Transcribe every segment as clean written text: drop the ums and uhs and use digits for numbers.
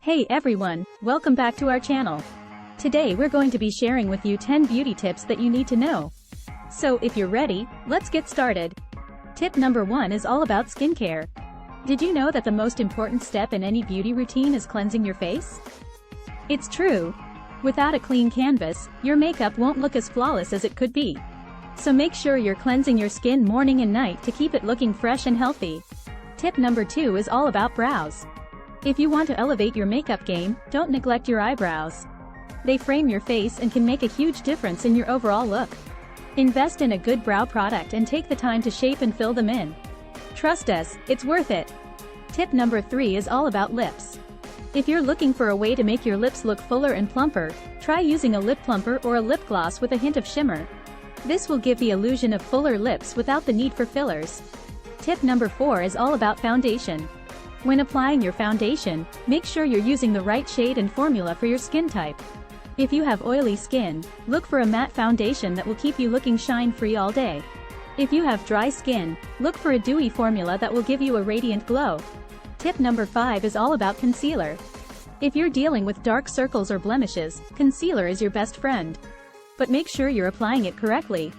Hey everyone, welcome back to our channel. Today we're going to be sharing with you 10 beauty tips that you need to know. So if you're ready, let's get started. Tip number 1 is all about skincare. Did you know that the most important step in any beauty routine is cleansing your face? It's true. Without a clean canvas, your makeup won't look as flawless as it could be. So make sure you're cleansing your skin morning and night to keep it looking fresh and healthy. Tip number 2 is all about brows. If you want to elevate your makeup game, don't neglect your eyebrows. They frame your face and can make a huge difference in your overall look. Invest in a good brow product and take the time to shape and fill them in. Trust us, it's worth it. Tip number 3 is all about lips. If you're looking for a way to make your lips look fuller and plumper, try using a lip plumper or a lip gloss with a hint of shimmer. This will give the illusion of fuller lips without the need for fillers. Tip number 4 is all about foundation. When applying your foundation, make sure you're using the right shade and formula for your skin type. If you have oily skin, look for a matte foundation that will keep you looking shine-free all day. If you have dry skin, look for a dewy formula that will give you a radiant glow. Tip number 5 is all about concealer. If you're dealing with dark circles or blemishes, concealer is your best friend. But make sure you're applying it correctly.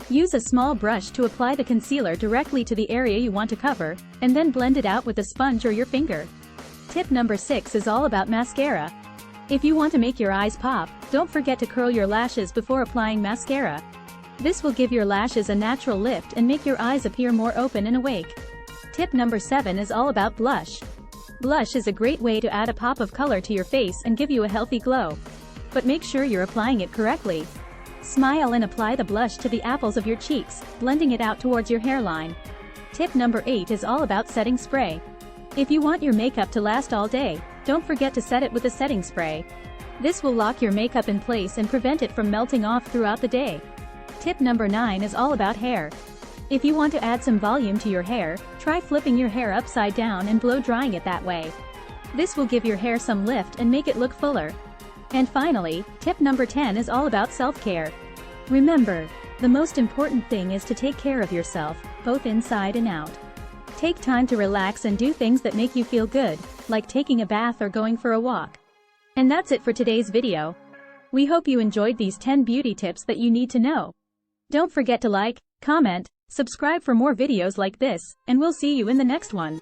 Use a small brush to apply the concealer directly to the area you want to cover, and then blend it out with a sponge or your finger. Tip number 6 is all about mascara. If you want to make your eyes pop, don't forget to curl your lashes before applying mascara. This will give your lashes a natural lift and make your eyes appear more open and awake. Tip number 7 is all about blush. Blush is a great way to add a pop of color to your face and give you a healthy glow. But make sure you're applying it correctly. Smile and apply the blush to the apples of your cheeks, blending it out towards your hairline. Tip number 8 is all about setting spray. If you want your makeup to last all day, don't forget to set it with a setting spray. This will lock your makeup in place and prevent it from melting off throughout the day. Tip number 9 is all about hair. If you want to add some volume to your hair, try flipping your hair upside down and blow drying it that way. This will give your hair some lift and make it look fuller. And finally, tip number 10 is all about self-care. Remember, the most important thing is to take care of yourself, both inside and out. Take time to relax and do things that make you feel good, like taking a bath or going for a walk. And that's it for today's video. We hope you enjoyed these 10 beauty tips that you need to know. Don't forget to like, comment, subscribe for more videos like this, and we'll see you in the next one.